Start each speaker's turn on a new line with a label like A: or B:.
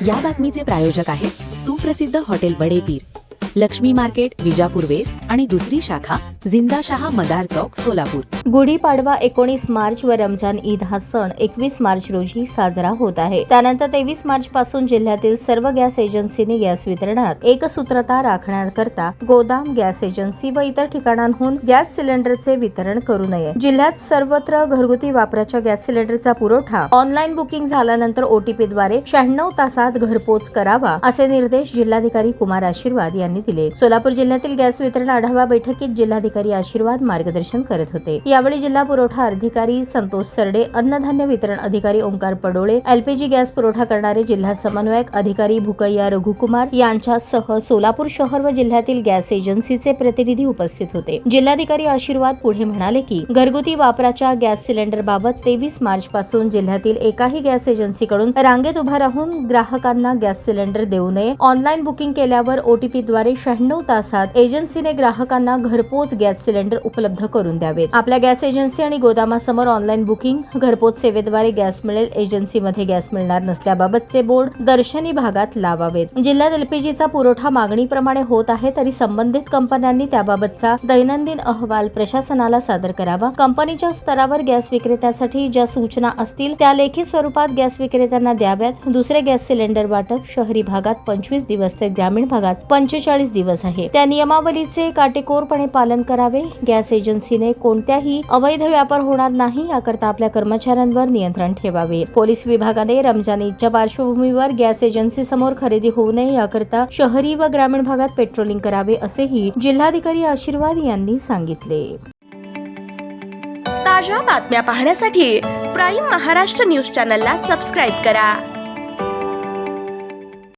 A: या बातमीचे प्रायोजक आहेत सुप्रसिद्ध hotel Badepir, Laxmi market, Vijapur west आणि दुसरी शाखा जिंदाशहा मदार चौक, सोलापूर।
B: गुढीपाडवा 19 मार्च व रमजान ईद हा सण 21 मार्च रोजी साजरा होत आहे। त्यानंतर 23 मार्च पासून जिल्ह्यातील सर्व गॅस एजन्सीने गॅस वितरणात एकसूत्रता राखण्याकरता गोदाम, गॅस एजन्सी व इतर ठिकाणांहून गॅस सिलेंडरचे वितरण करू नये। जिल्ह्यात सर्वत्र घरगुती वापराच्या गॅस सिलेंडरचा पुरवठा ऑनलाईन बुकिंग झाल्यानंतर OTP-द्वारे 96 तासात घरपोच करावा, असे निर्देश जिल्हाधिकारी कुमार आशीर्वाद यांनी दिले। सोलापूर जिल्ह्यातील गॅस वितरण आढावा बैठकीत जिल्हाधिकारी आशीर्वाद मार्गदर्शन करत होते। यावेळी जिल्हा पुरवठा अधिकारी संतोष सरडे, अन्नधान्य वितरण अधिकारी ओंकार पडोळे, LPG गॅस पुरवठा करणारे जिल्हा समन्वयक अधिकारी भुकय्या रघुकुमार यांच्यासह सोलापूर शहर व जिल्ह्यातील गॅस एजन्सीचे प्रतिनिधी उपस्थित होते। जिल्हाधिकारी आशीर्वाद पुढे म्हणाले की घरगुती वापराच्या गॅस सिलेंडर बाबत 23 मार्च पासून जिल्ह्यातील एकाही गॅस एजन्सीकडून रांगेत उभा राहून ग्राहकांना गॅस सिलेंडर देऊ नये। ऑनलाईन बुकिंग केल्यावर OTP-द्वारे 96 तासात एजन्सीने ग्राहकांना घरपोच गॅस सिलेंडर उपलब्ध करून द्यावेत। आपल्या गॅस एजन्सी आणि गोदामासमोर ऑनलाईन बुकिंग, घरपोच सेवेद्वारे गॅस मिळेल, एजन्सीमध्ये गॅस मिळणार नसल्याबाबतचे बोर्ड दर्शनी भागात लावावेत। जिल्ह्यात LPGचा पुरवठा मागणीप्रमाणे होत आहे, तरी संबंधित कंपन्यांनी त्याबाबतचा दैनंदिन अहवाल प्रशासनाला सादर करावा। कंपनीच्या स्तरावर गॅस विक्रेत्यासाठी ज्या सूचना असतील त्या लेखी स्वरूपात गॅस विक्रेत्यांना द्याव्यात। दुसरे गॅस सिलेंडर वाटप शहरी भागात 25 दिवस तर ग्रामीण भागात 45 दिवस आहे, त्या नियमावलीचे काटेकोरपणे पालन करावे। गॅस एजन्सीने कोणत्याही अवैध व्यापार होणार नाही याकरता आपल्या कर्मचाऱ्यांवर नियंत्रण ठेवावे। पोलीस विभागाने रमजान ईदच्या पार्श्वभूमीवर गॅस एजन्सी समोर खरेदी होऊ नये याकरता शहरी व ग्रामीण भागात पेट्रोलिंग करावे, असेही जिल्हाधिकारी आशीर्वाद यांनी सांगितले।
C: ताज्या बातम्या पाहण्यासाठी प्राईम महाराष्ट्र न्यूज चॅनलला सबस्क्राईब करा।